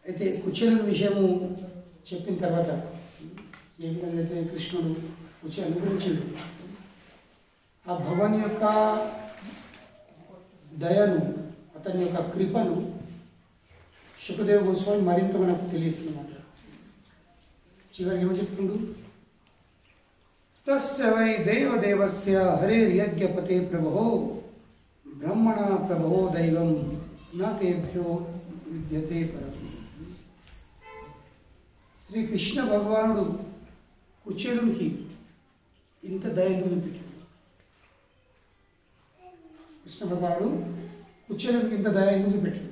అయితే కుచేలుని విషయము చెప్పిన తర్వాత ఏ విధంగా అయితే కృష్ణుడు కుచేలు అనుగ్రహించాడు, ఆ భగవాన్ యొక్క దయను, అతని యొక్క కృపను శుకదేవ గోస్వామి మరింత మనకు తెలియస్తున్నమాట. చివరికి ఏమో చెప్తుండు, తస్య వై దేవదేవస్య హరేర్యజ్ఞపతే ప్రభో బ్రహ్మణ ప్రభో దైవం నాతేభ్యో విద్యతే పరం. శ్రీకృష్ణ భగవానుడు కుచేలునికి ఇంత దయ చూపించాడు. కృష్ణ భగవానుడు కుచేలునికి ఇంత దయ చూపించాడు.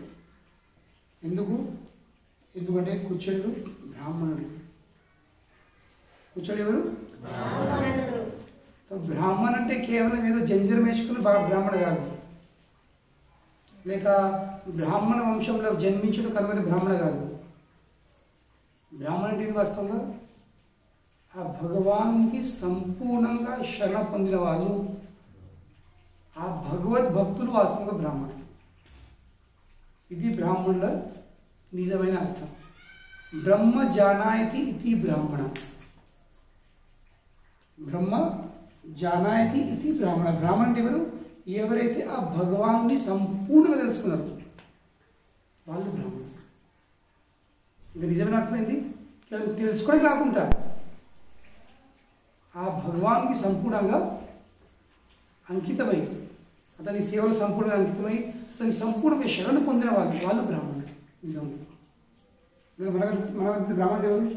ఎందుకంటే కుచేలుడు బ్రాహ్మణుడు. కుచేలుడు ఎవరు? బ్రాహ్మణ్ అంటే కేవలం ఏదో జంజరం వేసుకుని బ్రాహ్మణ కాదు, లేక బ్రాహ్మణ వంశంలో జన్మించడం కనుక బ్రాహ్మణ కాదు. బ్రాహ్మణ అంటే వాస్తవంగా ఆ భగవాన్కి సంపూర్ణంగా శరణ పొందిన వాళ్ళు, ఆ భగవద్భక్తులు వాస్తవంగా బ్రాహ్మణులు. ఇది బ్రాహ్మణుల నిజమైన అర్థం. బ్రహ్మ జానాయతి ఇది బ్రాహ్మణ. బ్రహ్మ జానాయతి ఇది బ్రాహ్మణ. బ్రాహ్మణ అంటే ఎవరు? ఎవరైతే ఆ భగవాన్ని సంపూర్ణంగా తెలుసుకున్నారు వాళ్ళు బ్రాహ్మణులు. ఇది నిజమైన అర్థమైంది. కేవలం తెలుసుకోవడం కాకుండా ఆ భగవాన్కి సంపూర్ణంగా అంకితమై, అతని సేవలు సంపూర్ణంగా అంకితమై, అతనికి సంపూర్ణంగా శరణు పొందిన వాళ్ళు బ్రాహ్మణులు. నిజంగా మన బ్రాహ్మణుడు ఎవరు?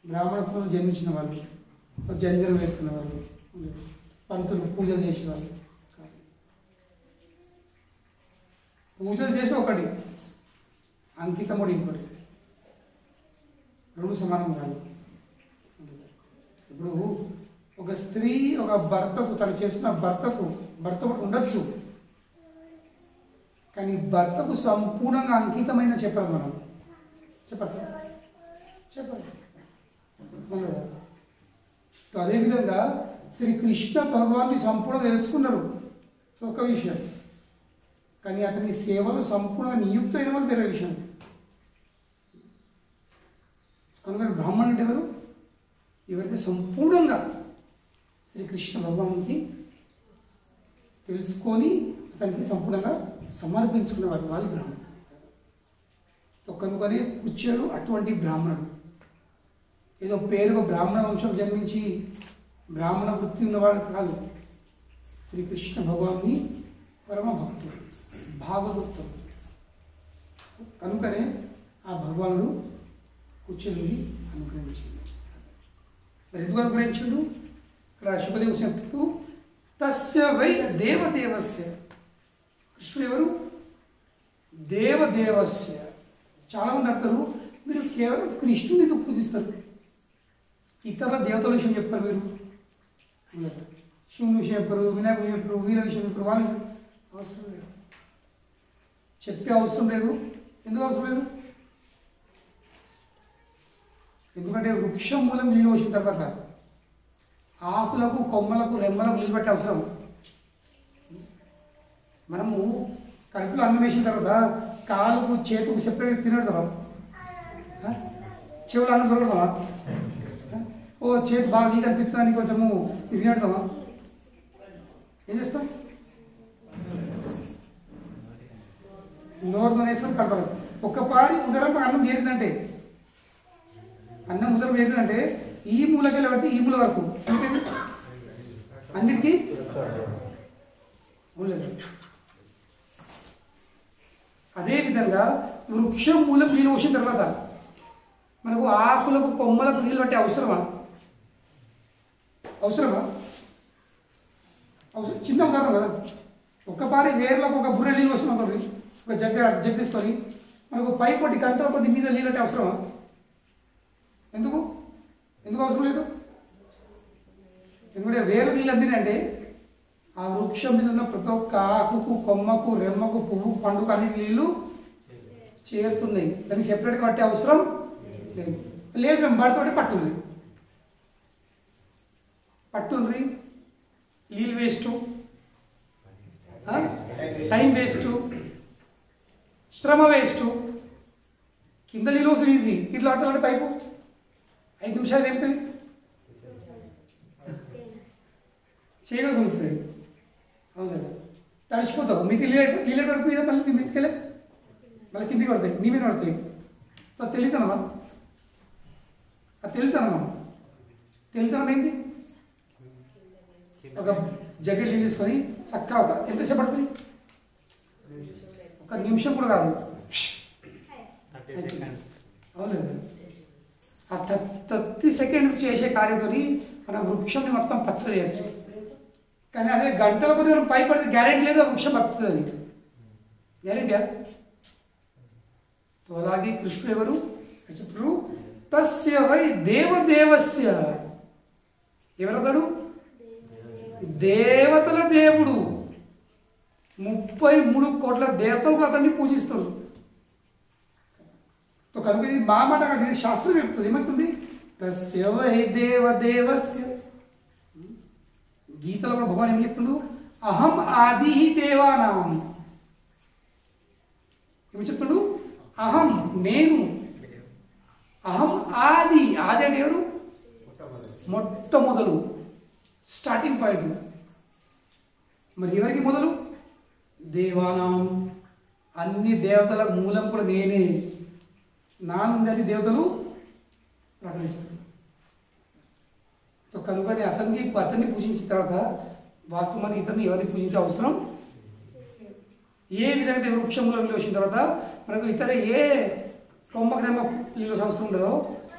బ్రాహ్మణ కులంలో జన్మించిన వాళ్ళు, జంజరం వేసుకున్న వాళ్ళు, పంతులు పూజలు చేసిన వాళ్ళు. పూజలు చేసి ఒకటి, అంకితముడు ఇంకోటి, రెండు సమానం కాదు. ఇప్పుడు ఒక స్త్రీ ఒక భర్తకు, తను చేస్తున్న భర్త ఒకటి ఉండొచ్చు, కానీ భర్తకు సంపూర్ణంగా అంకితమైన చెప్పాలి మనం. చెప్పచ్చు చెప్పాలి. అదేవిధంగా శ్రీకృష్ణ భగవాన్ని సంపూర్ణంగా తెలుసుకున్నారు ఒక విషయం, కానీ అతని సేవలు సంపూర్ణంగా నియుక్తమైన వాళ్ళు వేరే విషయం. కనుక బ్రాహ్మణుడు అంటే ఎవరు? ఎవరైతే సంపూర్ణంగా శ్రీకృష్ణ భగవానికి తెలుసుకొని అతనికి సంపూర్ణంగా సమర్పించుకునేవారు వాళ్ళు బ్రాహ్మణుడు. కనుకనే కుచేలుడు అటువంటి బ్రాహ్మణుడు. ఏదో పేరుగా బ్రాహ్మణ వంశం జన్మించి బ్రాహ్మణ వృత్తి ఉన్నవాడు కాదు. శ్రీకృష్ణ భగవాన్ని పరమ భక్తుడు, భాగవతుడు. కనుకనే ఆ భగవానుడు కుచేలుని అనుగ్రహించింది. మరి ఎందుకు అనుగ్రహించుడు? ఇక్కడ శుభదేవ శక్తికు తస్య వై దేవదేవస్య. కృష్ణుడు ఎవరు? దేవదేవస్య. చాలామంది అంటారు మీరు కేవలం కృష్ణుని ఎందుకు పూజిస్తారు, ఇతర దేవతల విషయం చెప్పారు మీరు, శివుని విషయం చెప్పారు, వినాయకుని చెప్పారు, వీర విషయం చెప్పారు. వాళ్ళు అవసరం లేదు, చెప్పే అవసరం లేదు. ఎందుకు అవసరం లేదు? ఎందుకంటే వృక్షం మూలం నీళ్ళు వచ్చిన తర్వాత ఆకులకు, కొమ్మలకు, రెమ్మలకు నీళ్ళు పెట్టే అవసరం. మనము కడుపులో అన్నం వేసిన తర్వాత కాలుకు, చేతుకు సెపరేట్ తినడు కదా, చెవులు అన్నం దొరకదా, ఓ చేతి బాగా నీకు అనిపిస్తుంది కొంచెము ఇది తినడతావా, ఏం చేస్తాం? నోరుతో వేసుకొని కలపాలి. ఒక్కపారి ఉదరం అన్నం చేరిందంటే, అన్నం ఉదరం చేరిందంటే ఈ మూలకెళ్ళి బట్టి ఈ మూల వరకు అన్నిటికీ లేదు. అదేవిధంగా వృక్షం మూలం నీళ్ళు పోసిన తర్వాత మనకు ఆకులకు, కొమ్మలకు నీళ్ళు పట్టే అవసరమా? అవసరం. చిన్న ఉదాహరణ కదా, ఒక్కపారి వేర్లకు ఒక బుర్ర నీళ్ళు వచ్చిన ఒక జగ్ తీసుకొని మనకు పై పొట్టి గంట కొద్ది మీద నీళ్ళు అంటే అవసరమా? ఎందుకు అవసరం లేదు? ఎందుకంటే వేరు నీళ్ళు అందినంటే ఆ వృక్షం మీద ఉన్న ప్రతి ఒక్క ఆకుకు, కొమ్మకు, రెమ్మకు, పువ్వు, పండుగ అన్ని నీళ్ళు చేరుతున్నాయి. దానికి సెపరేట్గా పట్టే అవసరం లేదు. మేము పడుతుంటే పట్టుండ్రి నీళ్ళు వేస్ట్. టైం వేస్ట్, శ్రమ వేస్ట్. కింద నీళ్ళు ఈజీ, ఇట్లా అంటే పైపు 5 నిమిషాలు ఏమిటి చేయగా కూస్తుంది. అవును కదా, తడిచిపోతావు. మీకు నీళ్ళ వరకు మీద మళ్ళీ మీదకెళ్ళే మళ్ళీ కిందికి పడతాయి, నీ మీద పడతాయి. తెలియతానమ్మా, అది తెలుతానం ఏంటి? ఒక జగ్గెట్ నీళ్ళు తీసుకొని చక్కగా ఎంతసేపు పడుతుంది? 1 నిమిషం కూడా కాదు. అవును, ఆ 30 సెకండ్స్ చేసే కార్యంతో మన వృక్షంని మొత్తం పచ్చగా చేయొచ్చు. కానీ అదే గంటల కొద్ది మనం పైపడితే గ్యారెంటీ లేదు ఆ వృక్షం బతుకుతుందని. గ్యారెంటీ. అలాగే కృష్ణుడు ఎవరు చెప్తారు? తస్య వై దేవదేవస్య. ఎవరతడు? దేవతల దేవుడు. 33 కోట్ల దేవతలు అతన్ని పూజిస్తారు. కనుక ఇది మా మాట కాదు, ఇది శాస్త్రం చెప్తుంది. ఏమవుతుంది? తస్య వై దేవదేవస్య. గీతలో కూడా భగవాన్ ఏం చెప్తుండు? అహం ఆది దేవానాం. ఏమి చెప్తుడు? అహం నేను, అహం ఆది. ఆది అంటే ఎవరు? మొట్టమొదలు, స్టార్టింగ్ పాయింట్. మరి ఎవరికి మొదలు? దేవానాం. అన్ని దేవతల మూలం కూడా నేనే. నా నుండి అది దేవతలు ప్రకటిస్తారు. కనుక అతన్ని పూజించిన తర్వాత వాస్తవానికి ఇతన్ని ఎవరిని పూజించే అవసరం. ఏ విధంగా వృక్షంలో నిలవసిన తర్వాత మనకు ఇతర ఏ కొమ్మగ్రామ నిలవసిన అవసరం ఉండదో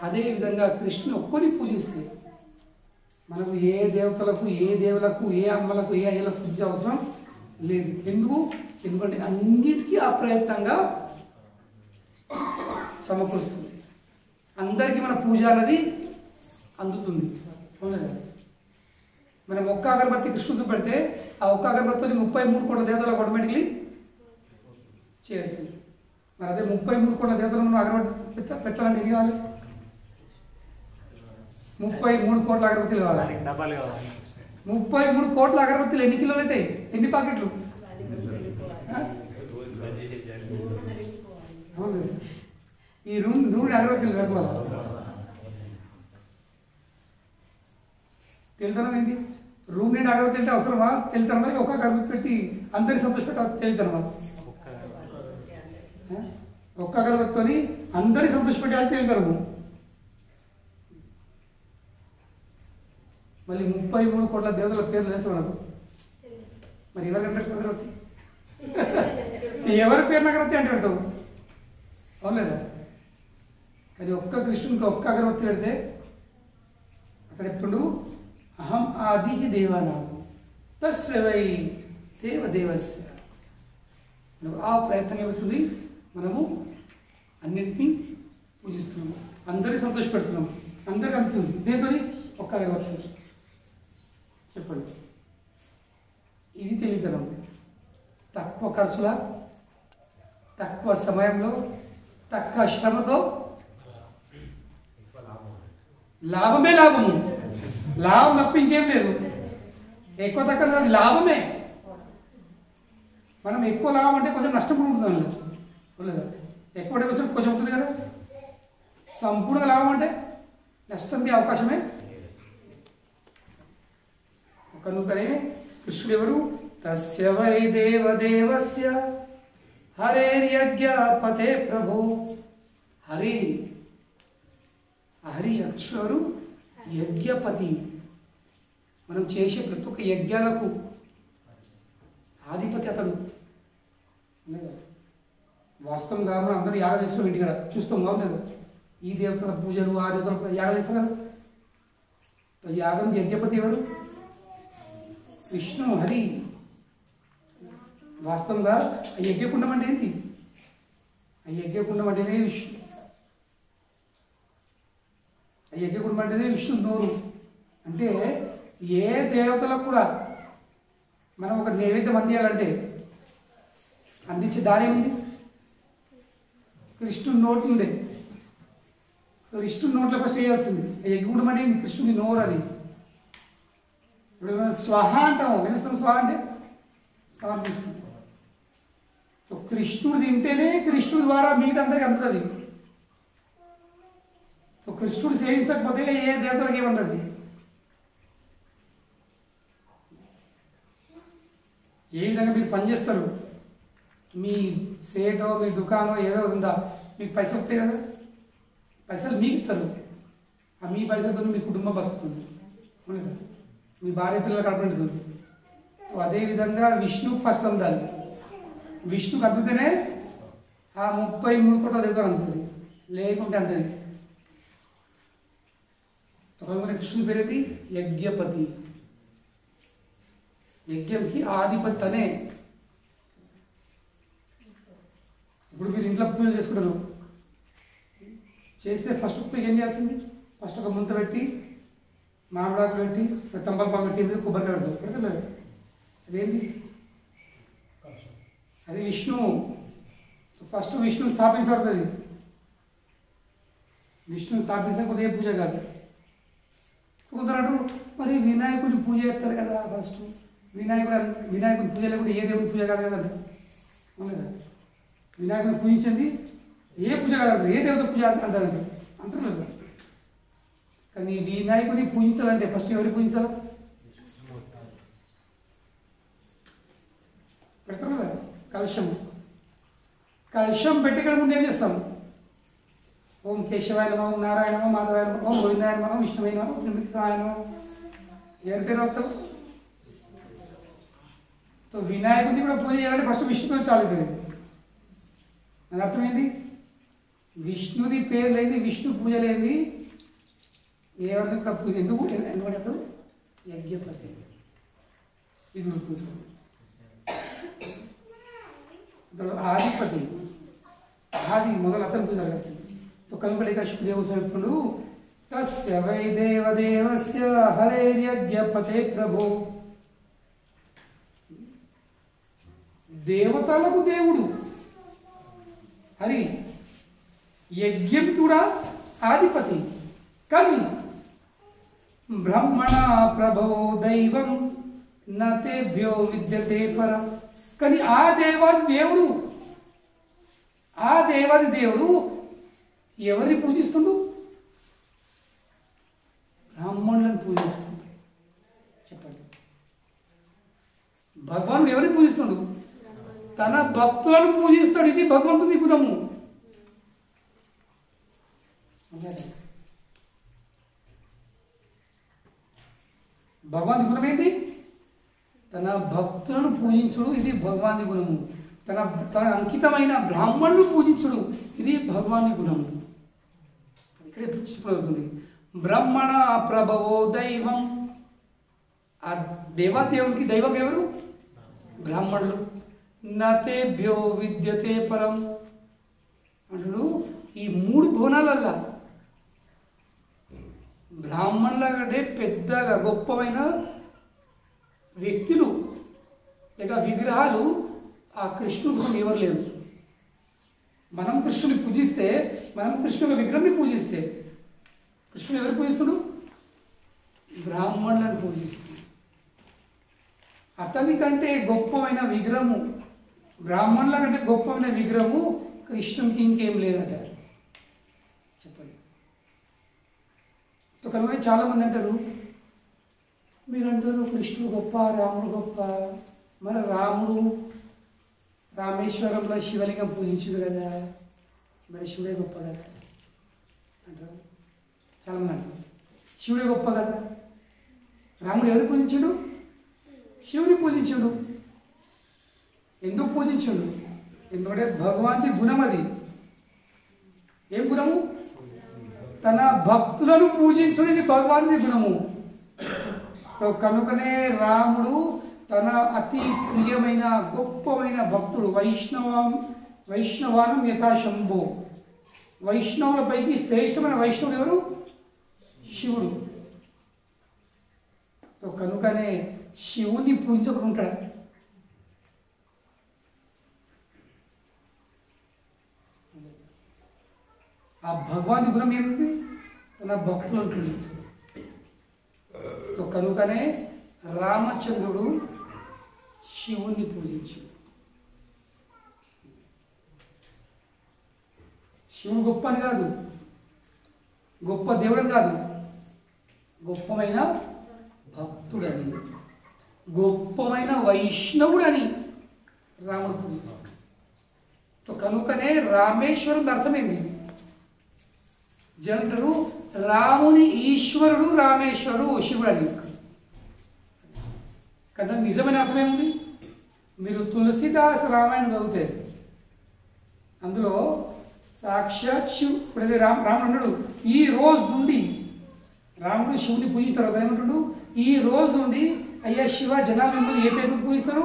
అదే విధంగా కృష్ణుని ఒక్కొని పూజిస్తే మనకు ఏ దేవతలకు, ఏ దేవులకు, ఏ అమ్మలకు, ఏ అయ్యలకు పూజించే అవసరం లేదు. ఎందుకంటే అన్నిటికీ అప్రయత్నంగా సమకూరుస్తుంది. అందరికీ మన పూజ అన్నది అందుతుంది. అవునండి, మనం ఒక్క అగరబత్తి కృష్ణుడు పెడితే ఆ ఒక్క అగరబత్తిని 33 కోట్ల దేవతలకు ఆటోమేటిక్లీ చేస్తుంది. మరి అదే 33 కోట్ల దేవతలను మనం అగరబత్తి పెట్టాలంటే ఎన్ని కావాలి? 33 కోట్ల అగరబత్తులు కావాలి. 33 కోట్ల అగరబత్తులు ఎన్ని కిలోలు అవుతాయి? ఎన్ని పాకెట్లు? అవును, ఈ నూనె అగరబత్తులు రకాల తెలుతనం ఏంటి? రూమ్ నుండి అగరబత్తి అంటే అవసరమా? తెలుతనమా? ఒక అగరబత్తి పెట్టి అందరినీ సంతోషపెట్ట తెలుతనమా? ఒక్క అగరబత్తితోని అందరినీ సంతోషపెట్టాలి తెలుతనము. మళ్ళీ 33 కోట్ల దేవతల పేర్లు తెలుసు మనకు. మరి ఎవరి అగరబత్తి? ఎవరి పేరు అగరబత్తి అంటే పెడతావు? అవును లేదా? కానీ ఒక్క కృష్ణునికి ఒక్క అగరబత్తి పెడితే అక్కడ ఎప్పుడు అహం ఆది దేవానాం తస్య వై దేవదేవస్య. ఆ ప్రయత్నం ఏమవుతుంది? మనము అన్నింటినీ పూజిస్తున్నాము, అందరినీ సంతోషపెడుతున్నాము, అందరికి అందుతుంది. దేంతో? ఒక్క అగరబత్తి. చెప్పండి, ఇది తెలియకరం. తక్కువ ఖర్చుల, తక్కువ సమయంలో, తక్కువ శ్రమతో లాభమే లాభము. లాభం తప్ప ఇంకేం లేదు. ఎక్కువ తక్కువ లాభమే. మనం ఎక్కువ లాభం అంటే కొంచెం నష్టం కూడా ఉంటుంది లేదా? ఎక్కువ అంటే కొంచెం ఉంటుంది కదా. సంపూర్ణ లాభం అంటే నష్టంకి అవకాశమే. కనుకనే కృష్ణుడు ఎవరు? తస్య వై దేవదేవస్య హరేర్యజ్ఞపతే ప్రభు. హరి కృష్ణుడు ఎవరు? యజ్ఞపతి. మనం చేసే ప్రతి ఒక్క యజ్ఞాలకు ఆధిపతి అతడు. వాస్తవంగా మనం అందరూ యాగం చేస్తున్నాం, ఇంటికాడ చూస్తాం. బాగుంది, ఈ దేవతల పూజలు, ఆ దేవతల యాగం చేస్తాం కదా. యాగం యజ్ఞపతి ఎవరు? విష్ణు, హరి. వాస్తవంగా ఆ యజ్ఞకుండం అంటే ఏంటి? ఆ యజ్ఞకుండం అంటేనే విష్ణు. ఆ యజ్ఞకుండం అంటేనే విష్ణు నోరు. అంటే ఏ దేవతలకు కూడా మనం ఒక నైవేద్యం అందియాలంటే అందించే దారి ఉంది. కృష్ణుని నోట్లు ఉంది. కృష్ణుని నోట్లో ఫస్ట్ వేయాల్సింది. యజ్ఞకుండం అంటే కృష్ణుని నోరు. అది ఇప్పుడు స్వాహ అంటాము. వినిస్తాం. స్వాహ అంటే సమర్పిస్తుంది. కృష్ణుడు తింటేనే కృష్ణుడి ద్వారా మీకందరికి అందుతుంది. కృష్ణుడు సేవించకపోతే ఏ దేవతలకు ఏమన్నది? ఏ విధంగా మీరు పనిచేస్తారు? మీ సేటో మీ దుకాణం ఏదో ఉందా, మీకు పైసలు వస్తాయి కదా, పైసలు మీకు ఇస్తారు. ఆ మీ పైసలతో మీ కుటుంబం బతుకుతుంది, మీ భార్య పిల్లలు కడుపుంటుంది. అదేవిధంగా విష్ణుకు ఫస్ట్ అందాలి. విష్ణుకు అందుతేనే ఆ 33 కోట్ల దేవతలు అందుతుంది, లేకుంటే అంతది. కృష్ణుని పేరేది యజ్ఞపతి. యజ్ఞంకి ఆధిపతి అనే. ఇప్పుడు మీరు ఇంట్లో పూజ చేసుకుంటారు, చేస్తే ఫస్ట్ ఏం చేయాల్సింది? ఫస్ట్ ఒక ముంత పెట్టి, మామిడాకు పెట్టి, తంబాకు పెట్టి, కొబ్బరికాయ పెడతారు. అదేంటి? అది విష్ణువు. ఫస్ట్ విష్ణువు స్థాపించబడుతుంది. విష్ణువు స్థాపించకపోతే పూజ కాదు. కొందరు మరి వినాయకుడిని పూజ చేస్తారు కదా, ఫస్ట్ వినాయకుడి పూజ లేకుండా ఏ దేవుని పూజ కాదు కదండి. అవును, వినాయకుడిని పూజించింది ఏ పూజ కాదు, ఏ దేవత పూజ అంటారంటే అంటారు కదా. కానీ వినాయకుడిని పూజించాలంటే ఫస్ట్ ఎవరిని పూజించాలి? పెడతారు కదా కలశం. కలశం పెట్టే ముందు ఏం చేస్తాం? ఓం కేశవాయ నమః, ఓం నారాయణ నమః, మాధవాయ నమః, ఓం గోవిందాయ నమః, విష్ణువే నమః, త్రిమూర్తాయ నమః. ఎవరి పేరు వస్తాం? సో వినాయకుడిని కూడా పూజ చేయాలంటే ఫస్ట్ విష్ణుతో చాలుతుంది. అది అర్థమైంది? విష్ణుది పేరు లేని, విష్ణు పూజ లేని ఎవరిని కూడా పూజ ఎందుకంటే యజ్ఞపతి. ఇది గుర్తుంచుకోండి. ఆధిపతి, ఆది మొదలు అతను పూజ కలిసింది. కనుక శుక్రదేవ చెప్తుడు తస్య వై దేవదేవస్య హరేర్యజ్ఞపతే ప్రభో. దేవతలకు దేవుడు హరి, యజ్ఞం కూడా ఆధిపతి. కానీ బ్రహ్మణ ప్రభో దైవం నతేభ్యో విద్యతే పరం. కానీ ఆ దేవాది దేవుడు ఎవరిని పూజిస్తుండు? బ్రాహ్మణులను పూజిస్తుండు. చెప్పండి, భగవానుడు ఎవరిని పూజిస్తుండు? తన భక్తులను పూజిస్తాడు. ఇది భగవంతుని గుణము. భగవాన్ గుణం ఏంటి? తన భక్తులను పూజించుడు. ఇది భగవాని గుణము. తన అంకితమైన బ్రాహ్మణులు పూజించుడు. ఇది భగవాని గుణము. ఇక్కడే చెప్పబడుతుంది. బ్రహ్మణ ప్రభవో దైవం. ఆ దేవదేవునికి దైవం ఎవరు? బ్రాహ్మణులు. నతేభ్యో విద్యతే పరం అంటాడు. ఈ 3 భువనాలల్లా బ్రాహ్మణుల కంటే పెద్దగా గొప్పమైన వ్యక్తులు లేక విగ్రహాలు ఆ కృష్ణుడి కోసం ఎవరు లేరు. మనం కృష్ణుని పూజిస్తే, మనం కృష్ణుని విగ్రహాన్ని పూజిస్తే, కృష్ణుడు ఎవరు పూజిస్తుడు? బ్రాహ్మణులను పూజిస్తుడు. అతని కంటే గొప్పమైన విగ్రహము, బ్రాహ్మణుల కంటే గొప్పమైన విగ్రహము కృష్ణునికి ఇంకేం లేదంటారు. చెప్పండి. కనుక చాలామంది అంటారు, మీరు అంటారు కృష్ణుడు గొప్ప, రాముడు గొప్ప. మరి రాముడు రామేశ్వరంలో శివలింగం పూజించుడు కదా, మరి శివుడే గొప్ప కదా అంటారు. చాలామంది అంటారు శివుడే గొప్ప కదా. రాముడు ఎవరు పూజించుడు? శివుని పూజించుడు. ఎందుకు పూజించుడు? ఎందుకంటే భగవాన్ గుణం అది. ఏం గుణము? తన భక్తులను పూజించుడు. ఇది భగవాన్ గుణము. కనుకనే రాముడు తన అతి ప్రియమైన గొప్పమైన భక్తుడు. వైష్ణవానం యథాశంభో. వైష్ణవులపైకి శ్రేష్టమైన వైష్ణవుడు ఎవరు? శివుడు. కనుకనే శివుని పూజించకుండా ఉంటాడు. ఆ భగవాన్ గుణం ఏమిటి? తన భక్తులను పూజించు. కనుకనే రామచంద్రుడు శివుణ్ణి పూజించు. శివుడు గొప్ప అని కాదు, గొప్ప దేవుడని కాదు, గొప్పమైన భక్తుడని, గొప్పమైన వైష్ణవుడని రాముడు పూజిస్తాడు. కనుకనే రామేశ్వరుడు అర్థమైంది. జనుడు రాముని ఈశ్వరుడు రామేశ్వరుడు శివుడు అని కదా. నిజమైన అర్థమేముంది? మీరు తులసిదాస్ రామాయణం చదివితే అందులో సాక్షాత్ శివుడు రాముడు ఈ రోజు నుండి రాముడు శివుని పూజించిన తర్వాత ఏమంటాడు? ఈ రోజు నుండి అయ్యా శివ, జనాలు మిమ్మల్ని ఏ పేరుతో పూజిస్తారు?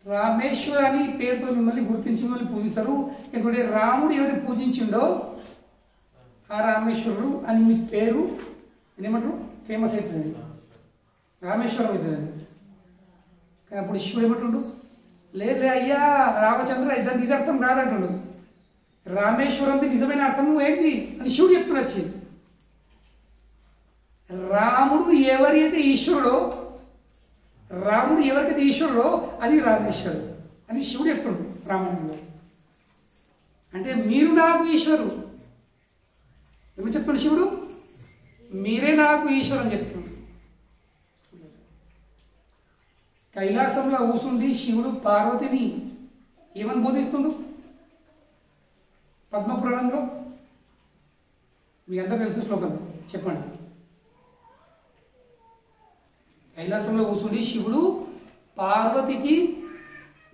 రామేశ్వర అని పేరుతో మిమ్మల్ని గుర్తించి మిమ్మల్ని పూజిస్తారు. ఎందుకంటే రాముడు ఎవరిని పూజించిండో ఆ రామేశ్వరుడు అని మీ పేరు ఏమంటారు? ఫేమస్ అవుతుంది, రామేశ్వరం అవుతుంది. కానీ అప్పుడు శివుడు ఏమంటుండు? లేదు అయ్యా రామచంద్ర ఇద్దరు ఇది అర్థం కాదంటుండు. రామేశ్వరం నిజమైన అర్థం ఏంటి అని శివుడు చెప్తున్నచ్చి. రాముడు ఎవరైతే ఈశ్వరుడో, రాముడు ఎవరికైతే ఈశ్వరుడో అది రామేశ్వరుడు అని శివుడు చెప్తుండు రామాయణంలో. అంటే మీరు నాకు ఈశ్వరుడు ఏమని చెప్తుండు శివుడు? మీరే నాకు ఈశ్వరు అని చెప్తున్నాడు. కైలాసంలో కూసుండి శివుడు పార్వతిని ఏమని బోధిస్తుండు? పద్మపురాణంలో మీ అందరూ తెలిసిన శ్లోకం చెప్పండి. కైలాసంలో కూర్చుండి శివుడు పార్వతికి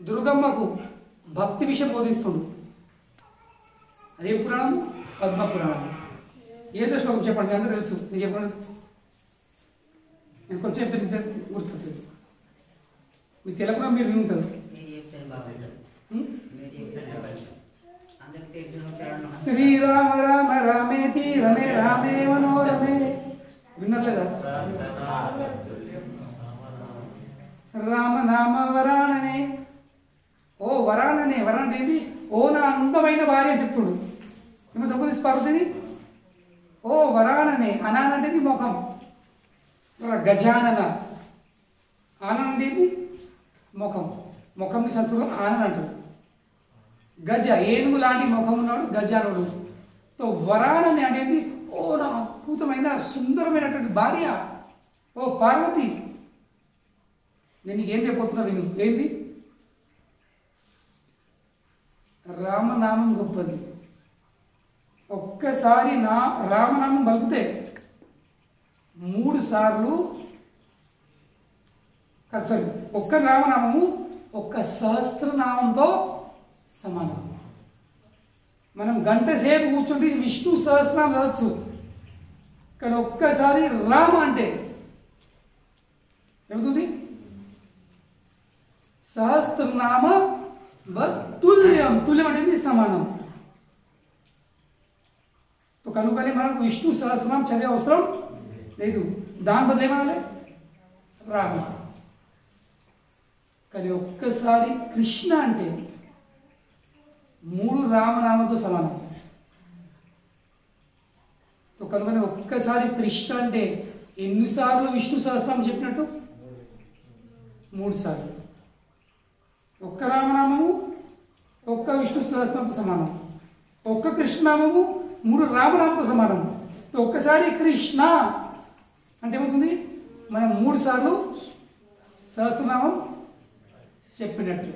దుర్గమ్మకు భక్తి విషయం బోధిస్తుడు. అదే పురాణం? పద్మపురాణం. ఏంటో శ్లోకం చెప్పండి, అందరూ తెలుసు. నేను చెప్పండి, నేను కొంచెం చెప్తే గుర్తుపెట్టాను. మీకు తెలకుండా మీరు వింటారు. శ్రీరామ రామ రామేతి రమే రామే మనోరమే. విన్నట్లేదా? రామ నామ వరాణనే. ఓ వరాణనే, వరాణ ఏంటి? ఓ నా అందమైన భార్య చెప్తుడు. ఏమో సంబోధించి పార్వతిని ఓ వరాణనే. అనానంటేది ముఖం, గజానన. ఆనందేది ముఖం, ముఖంని సంస్కృతం ఆనన్ అంటారు. గజ ఏనుగు లాంటి ముఖం ఉన్నాడు గజానుడు. సో వరాణని అనేది ఓ నా అద్భుతమైన సుందరమైనటువంటి భార్య, ఓ పార్వతి. నేను ఏం చెప్పబోతున్నా విను. ఏంది? రామనామం గొప్పది. ఒక్కసారి రామనామం పలికితే 3 సార్లు, సారీ, ఒక్క రామనామము ఒక్క సహస్రనామంతో సమానం. మనం గంట సేపు కూర్చుంటే విష్ణు సహస్రనామం చదవచ్చు, కానీ ఒక్కసారి రామ అంటే ఏమవుతుంది? సహస్రనామ తుల్యం. తుల్యం అనేది సమానం. కనుకనే మనకు విష్ణు సహస్రనామం చదివే అవసరం లేదు. దాని బదులు ఏమనాలి? రామ. కానీ ఒక్కసారి కృష్ణ అంటే 3 రామనామంతో సమానం. కనుకనే ఒక్కసారి కృష్ణ అంటే ఎన్నిసార్లు విష్ణు సహస్రనామం చెప్పినట్టు? 3 సార్లు. ఒక్క రామనామము ఒక్క విష్ణు సహస్రనామంతో సమానం. ఒక్క కృష్ణనామము 3 రామనామంతో సమానం. ఒక్కసారి కృష్ణ అంటే ఏమవుతుంది? మనం 3 సార్లు సహస్రనామం చెప్పినట్టు.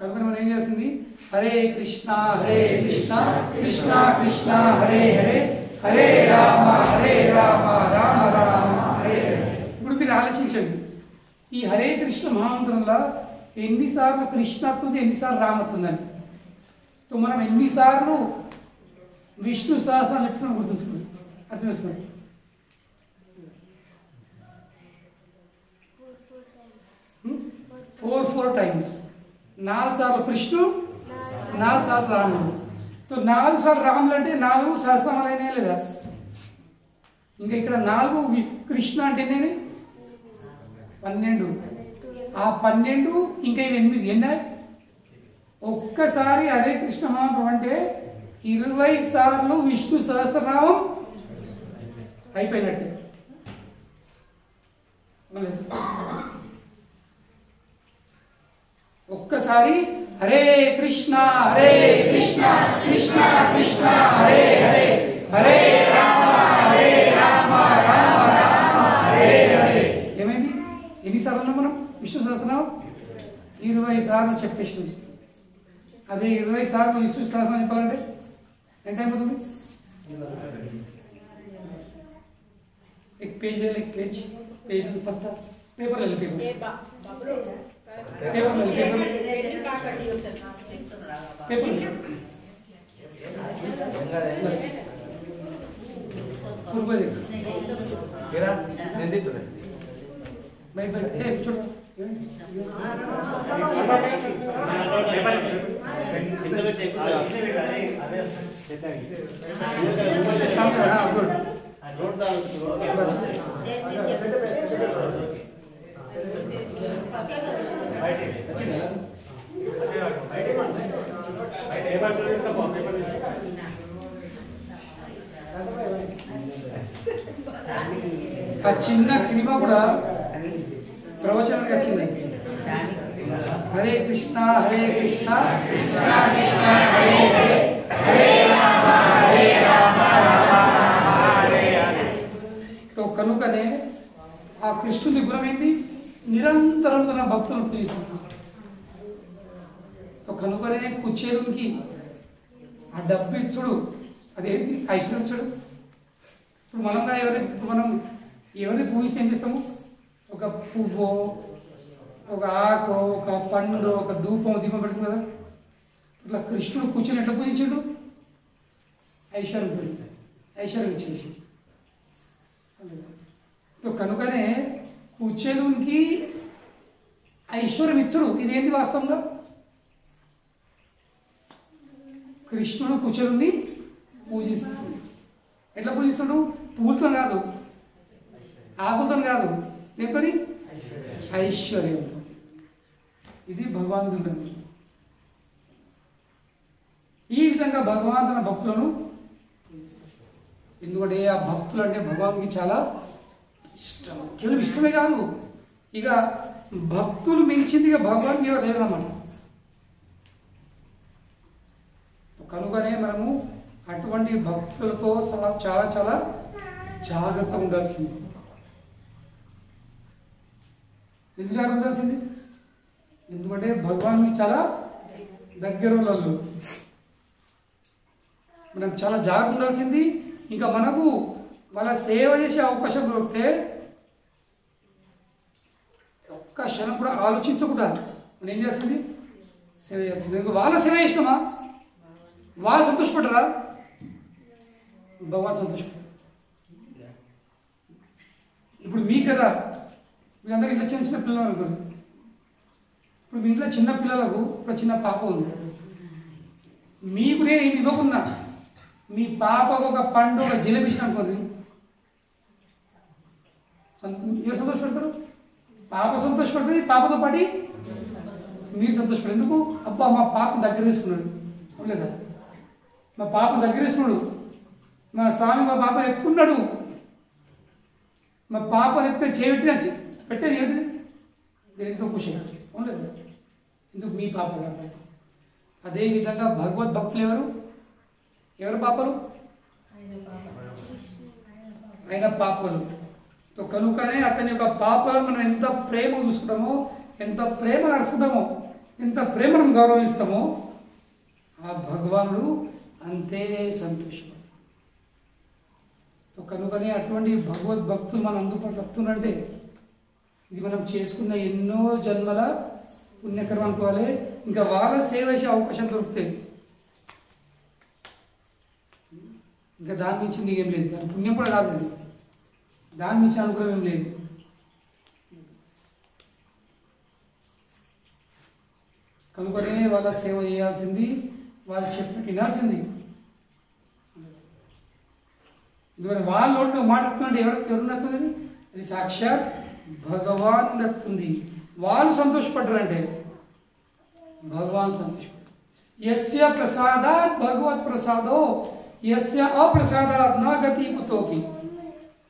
కనుక మనం ఏం చేస్తుంది? హరే కృష్ణ హరే కృష్ణ కృష్ణ కృష్ణ హరే హరే హరే రామ రామ రామ హరే హరే. ఇప్పుడు మీరు ఆలోచించండి, ఈ హరే కృష్ణ మహామంత్రంలో ఎన్నిసార్లు కృష్ణ వస్తుంది, ఎన్నిసార్లు రామ వస్తుందని. సో మనం ఎన్నిసార్లు విష్ణు సహస్రాలు చెప్తున్నాం గుర్తుంచుకోండి, అర్థం చేసుకోండి. 4 టైమ్స్. 4 సార్లు కృష్ణు, 4 సార్లు రాముడు. సో 4 సార్లు రాములు అంటే 4 సహస్రనామాలు అయినాయి లేదా? ఇంకా ఇక్కడ 4 కృష్ణ అంటే 12. ఆ 12 ఇంకా 8 ఎన్ని? ఒక్కసారి హరే కృష్ణ మహామంత్రం అంటే 20 సార్లు విష్ణు సహస్రనామం అయిపోయినట్టే. ఒక్కసారి హరే కృష్ణ కృష్ణ కృష్ణ హరే హరే హరే రామ రామ రామ హరే హరే. ఏమైంది? ఎన్నిసార్లు మనం విష్ణు సహస్రనామం 20 సార్లు చెప్పేసింది. అదే 20 సార్లు విష్ణు సహస్రనామం చెప్పాలంటే ఎంత అయిపోతుంది? एक पेज ले ले, पेज पेज पत्ता पेपर ले ले, पेपर ले ले, पेपर ले बस पूर्व देख मेरा नंदी तो है भाई भाई ए छोड़ पेपर इधर टेक सामने हां गुड बस ఆ చిన్న క్రిమ కూడా ప్రవచనానికి వచ్చింది. హరే కృష్ణ కృష్ణ కృష్ణ హరే హరే హరే రామ రామ హరే హరే. కనుకనే ఆ కృష్ణుని గుణం ఏంటి? నిరంతరం తన భక్తులను పూజిస్తున్నాడు. కనుకనే కుచేలునికి ఆ డబ్బు ఇచ్చుడు అదేంటి? ఐశ్వర్యం ఇచ్చుడు. ఇప్పుడు మనం ఎవరిని పూజిస్తే ఏం చేస్తాము? ఒక పువ్వు, ఒక ఆకు, ఒక పండు, ఒక ధూపం దీపం పెడుతుంది కదా. ఇట్లా కృష్ణుడు కూర్చొని ఎట్లా పూజించాడు? ఐశ్వర్యం ఇచ్చేసి. కనుకనే కుచేలునికి ఐశ్వర్యం ఇచ్చుడు ఇదేంటి? వాస్తవంగా కృష్ణుడు కుచేలుని పూజిస్తాడు. ఎట్లా పూజిస్తాడు? పువ్వులతో కాదు, ఆకులతో కాదు, లేకపోతే ఐశ్వర్యంతో. ఇది భగవానుడు ఉంటుంది. ఈ విధంగా భగవాన్ తన భక్తులను పూజిస్తాడు. ఎందుకంటే ఆ భక్తులు అంటే భగవాన్కి చాలా ఇష్టం. కేవలం ఇష్టమే కాదు, ఇక భక్తులు మించింది ఇక భగవాన్కి ఎవరు లేరన్నమాట. కనుకనే మనము అటువంటి భక్తులతో చాలా చాలా జాగ్రత్తగా ఉండాల్సింది. ఎందుకు జాగ్రత్త ఉండాల్సింది? ఎందుకంటే భగవాన్కి చాలా దగ్గర వాళ్ళు. మనం చాలా జాగ్రత్త ఉండాల్సింది. ఇంకా మనకు వాళ్ళ సేవ చేసే అవకాశం దొరికితే ఒక్క క్షణం కూడా ఆలోచించకుండా మనం ఏం చేయాల్సింది? సేవ చేయాల్సింది. ఎందుకు? వాళ్ళ సేవ చేసినామా? వాళ్ళు సంతోషపడరా? భగవాన్ సంతోషపడ. ఇప్పుడు మీ కదా, మీ అందరికి ఇంట్లో చిన్న చిన్న పిల్లలు అనుకోండి. ఇప్పుడు మీ ఇంట్లో చిన్న పిల్లలకు ఒక చిన్న పాప ఉంది. మీకు నేను ఏమి ఇవ్వకున్నా మీ పాపకు ఒక పండు, ఒక జిలేబీ అనుకోండి, ఎవరు సంతోషపడతారు? పాప సంతోషపడుతుంది, పాపతో పాటు మీరు సంతోషపడరు. ఎందుకు? అబ్బా మా పాప దగ్గర తీసుకున్నాడు లేదా, మా పాప దగ్గర తీసుకున్నాడు, మా స్వామి మా పాప ఎత్తుకున్నాడు, మా పాప ఎత్తుకుని చేయబెట్టిన పెట్టేది ఏంటిది? ఎంతో ఖుషి ఉండలేదు. ఎందుకు? మీ పాప కాబట్టి. అదేవిధంగా భగవద్భక్తులు ఎవరు పాపలు? ఆయన పాపలు. కనుకనే అతని యొక్క పాపాలను మనం ఎంత ప్రేమ చూసుకుంటామో, ఎంత ప్రేమ నడుచుకుంటామో, ఎంత ప్రేమను గౌరవిస్తామో ఆ భగవానుడు అంతే సంతోషం. కనుకనే అటువంటి భగవద్భక్తులు మనం అందుబాటులో వస్తుందంటే ఇది మనం చేసుకున్న ఎన్నో జన్మల పుణ్యకర్మ అనుకోవాలి. ఇంకా వాళ్ళ సేవ చేసే అవకాశం దొరుకుతుంది. ఇంకా దాని మించింది ఏం లేదు. దాని పుణ్యం కూడా కాదు, దాని మించి అనుగ్రహం ఏం లేదు. కనుకనే వాళ్ళ సేవ చేయాల్సింది, వాళ్ళు చెప్పి వినాల్సింది. ఎందుకంటే వాళ్ళ నోట్లో మాట వస్తుందంటే ఎవరు నచ్చుతుంది? అది సాక్షాత్ భగవాన్ నచ్చుతుంది. వాళ్ళు సంతోషపడ్డారంటే భగవాన్ సంతోషపడ్డారు. యస్య ప్రసాదాత్ భగవత్ ప్రసాదో యస్య అప్రసాదాత్ నా గతి కుతోపి.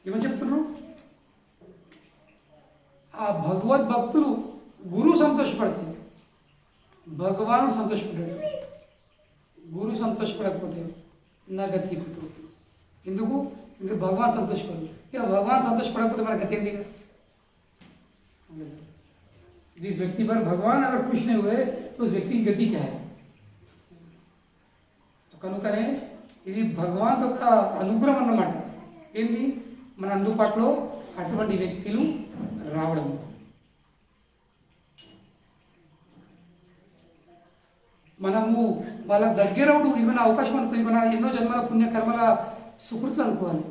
ఏమని చెప్తున్నారు? ఆ భగవద్భక్తులు గురువు సంతోషపడుతుంది, భగవానుడు సంతోషపడ్డాడు. గురువు సంతోషపడకపోతే నా గతి కుదురు. ఎందుకు? ఎందుకు భగవాన్ సంతోషపడదు. ఇక భगवान संतोषपड़े मेरा गति देगा। जिस व्यक्ति पर भगवान अगर खुश नहीं हुए तो उस व्यक्ति की गति क्या है? तो कनुकने ఇది భగవాన్ యొక్క అనుగ్రహం అన్నమాట. ఏంది? మన అందుబాటులో అటువంటి వ్యక్తులు రావడం. మనము వాళ్ళ దగ్గరవుడు ఏమైనా అవకాశం అనుకుంది, మన ఎన్నో జన్మల పుణ్యకర్మల సుకృతులు అనుకోవాలి.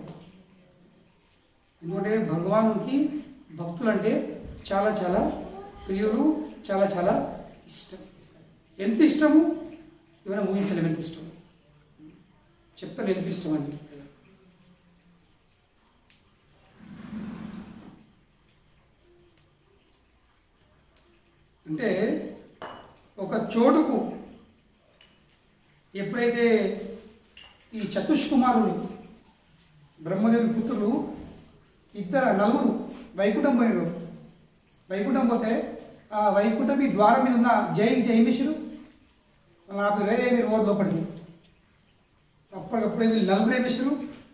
ఎందుకంటే భగవానుడికి భక్తులు అంటే చాలా చాలా ప్రియులు, చాలా చాలా ఇష్టం. ఎంత ఇష్టము ఏమైనా ఊహించలేము. ఎంత ఇష్టం చెప్తాను, ఎంత ఇష్టం అండి. అంటే ఒక చోటుకు ఎప్పుడైతే ఈ చతుష్కుమారులు బ్రహ్మదేవుని పుత్రులు నలుగురు వైకుంఠం పోయినారు. వైకుంఠం పోతే ఆ వైకుంఠం ఈ ద్వారం మీద ఉన్న జయమిషుడు నాకు వేరే మీరు ఓటు లోపడింది. అప్పటికప్పుడే వీళ్ళు నలుగురు ఏమిషుడు,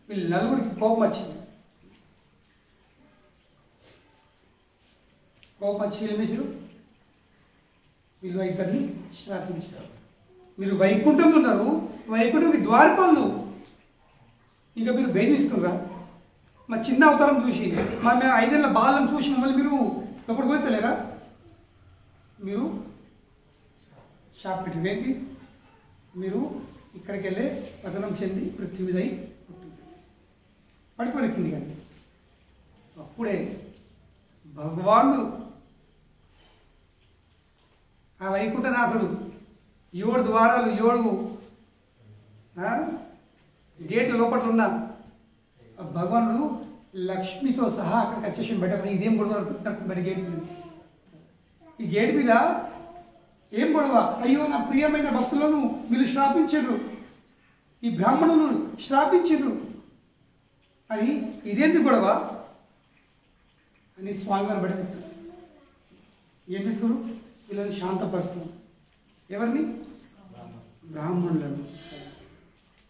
వీళ్ళు నలుగురికి కోపం వచ్చింది. కోపం వచ్చి ఏమిషుడు వీళ్ళు ఇద్దరిని శ్రాపించారు. మీరు వైకుంఠంలో ఉన్నారు, వైకుంఠంకి ద్వారపాలు ఇంకా మీరు భేదిస్తున్నారా? మా చిన్న అవతారం చూసి మా మేము 5 ఏళ్ల బాలను చూసి మమ్మల్ని మీరు లోపలికి పోతలేరా? మీరు షాప్ పెట్టి వేగి మీరు ఇక్కడికి వెళ్ళే పతనం చెంది పృథ్వీదై పడిపోయింది. కానీ అప్పుడే భగవానుడు ఆ వైకుంఠనాథుడు 7 ద్వారాలు 7 గేట్ల లోపల ఉన్న భగవానుడు లక్ష్మితో సహా అక్కడికి వచ్చేసి బయట ఇదేం గొడవ మరి గేట్ మీద, ఈ గేట్ మీద ఏం గొడవ? అయ్యో నా ప్రియమైన భక్తులను వీళ్ళు శ్రాపించారు, ఈ బ్రాహ్మణులు శ్రాపించారు అని ఇదేంటి గొడవ అని స్వామివారు బయట చెప్తారు. ఏం చేస్తారు? వీళ్ళని శాంతపరుస్తున్నారు. ఎవరిని? బ్రాహ్మణులను.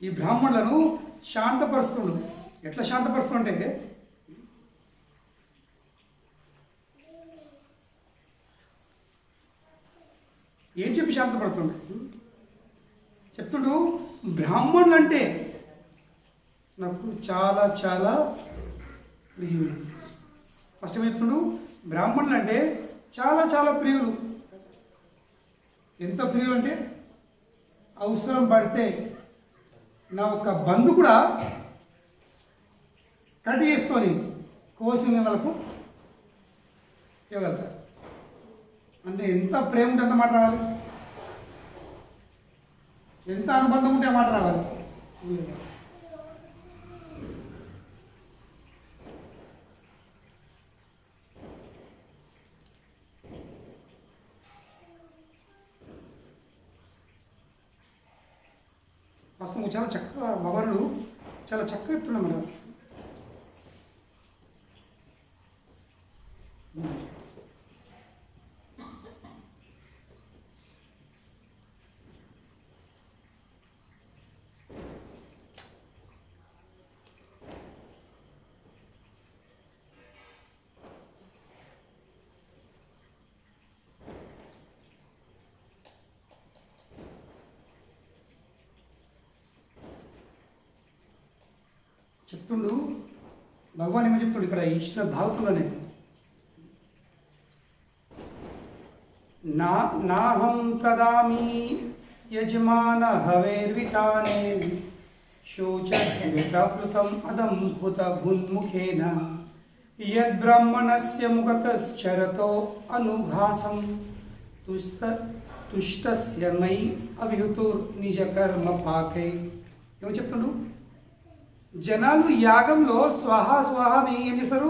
ఈ బ్రాహ్మణులను శాంతపరుస్తున్నాడు. ఎట్లా శాంతపరుస్తుంటే ఏం చెప్పి శాంతపడుతుండు? చెప్తుడు బ్రాహ్మణులు అంటే నాకు చాలా చాలా ప్రియులు. ఫస్ట్ ఏం చెప్తుడు? బ్రాహ్మణులు అంటే చాలా చాలా ప్రియులు. ఎంత ప్రియులు అంటే అవసరం పడితే నా ఒక బంధు కూడా కట్ చేసుకొని కోసి వాళ్ళకు ఇవ్వగలుగుతారు. అంటే ఎంత ప్రేమ ఉంటే ఎంత మాట రావాలి, ఎంత అనుబంధం ఉంటే మాట రావాలి. వాస్తవం చాలా చక్కగా భగవానుడు చాలా చక్కగా చెప్తున్నాడు. చెప్తుండు భగవాన్ ఏమో చెప్తుండు ఇక్కడ ఈశ్వర భాగంలోనే నాహం తదామి యజమాన హవేర్వితానే శోచృతం అదంభుత భున్ముఖేన యద్బ్రాహ్మణస్య ముఖతశ్చరతో అనుఘాసం తుష్టస్య మై అవిహుతుర్ నిజ కర్మ పాకై. ఏమో చెప్తుండు? జనాలు యాగంలో స్వాహా స్వాహా నెయ్యి ఏం చేస్తారు?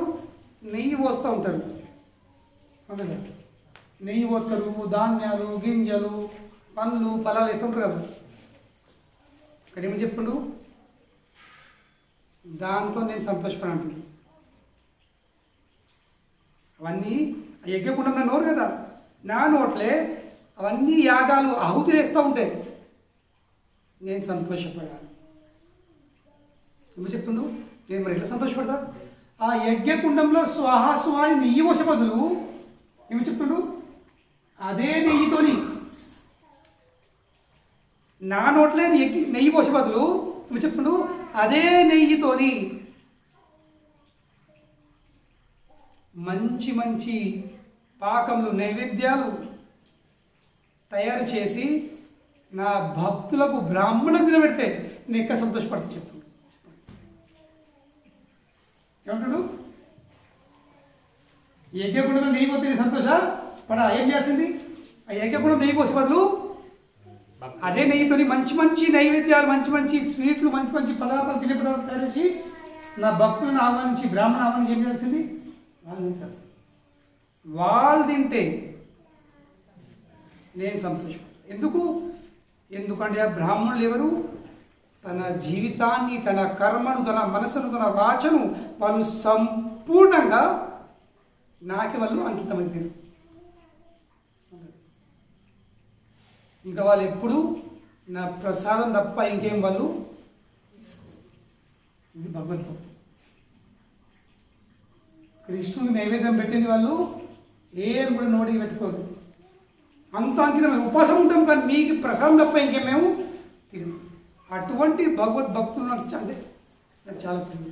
నెయ్యి పోస్తూ ఉంటారు. నెయ్యి పోస్తారు, ధాన్యాలు గింజలు పండ్లు ఫలాలు వేస్తూ ఉంటారు కదా. ఇక్కడ ఏమని చెప్తుండు? దాంతో నేను సంతోషపడి అంటున్నాను. అవన్నీ యజ్ఞకుండం నా నోరు కదా, నా నోట్లే అవన్నీ యాగాలు ఆహుతి వేస్తూ ఉంటాయి. నేను సంతోషపడాను. ఏమో చెప్తుండు, నేను మరి ఎట్లా సంతోషపడతా? ఆ యజ్ఞకుండంలో స్వాహాస్వాని నెయ్యి పోసే బదులు ఏమి చెప్తుండు, అదే నెయ్యితోని నా నోట్లే నెయ్యి పోసే బదులు ఏమి చెప్తుండు, అదే నెయ్యితోని మంచి మంచి పాకములు నైవేద్యాలు తయారు చేసి నా భక్తులకు బ్రాహ్మణులకు తినబెడితే నేను ఎక్కడ సంతోషపడతా చెప్తున్నాడు. ఏమంటాడు? యజ్ఞగుండంలో నెయ్యి పోతే సంతోష పడ ఏం చేయాల్సింది? ఆ యజ్ఞగుండం నెయ్యి పోసే బదులు అదే నెయ్యితోని మంచి మంచి నైవేద్యాలు, మంచి మంచి స్వీట్లు, మంచి మంచి పదార్థాలు, తినే పదార్థాలు తయారు చేసి నా భక్తులను ఆహ్వానించి బ్రాహ్మణ ఆహ్వానించి ఏం చేయాల్సింది? వాళ్ళు తింటారు. వాళ్ళు తింటే నేను సంతోషం. ఎందుకంటే ఆ బ్రాహ్మణులు ఎవరు? తన జీవితాన్ని, తన కర్మను, తన మనసును, తన వాచను వాళ్ళు సంపూర్ణంగా నాకే వాళ్ళు అంకితమైపోయారు. ఇంకా వాళ్ళు ఎప్పుడు నా ప్రసాదం తప్ప ఇంకేం వాళ్ళు తీసుకోరు. ఇది భగవద్గీత. కృష్ణుడికి నైవేద్యం పెట్టింది వాళ్ళు ఏం కూడా నోటికి పెట్టుకోరు. అంత అంకితమైన ఉపవాసం ఉంటాం, కానీ మీకు ప్రసాదం తప్ప ఇంకేం మేము తిరిగి. అటువంటి భగవద్భక్తులు నాకు చాలా ప్రేమ.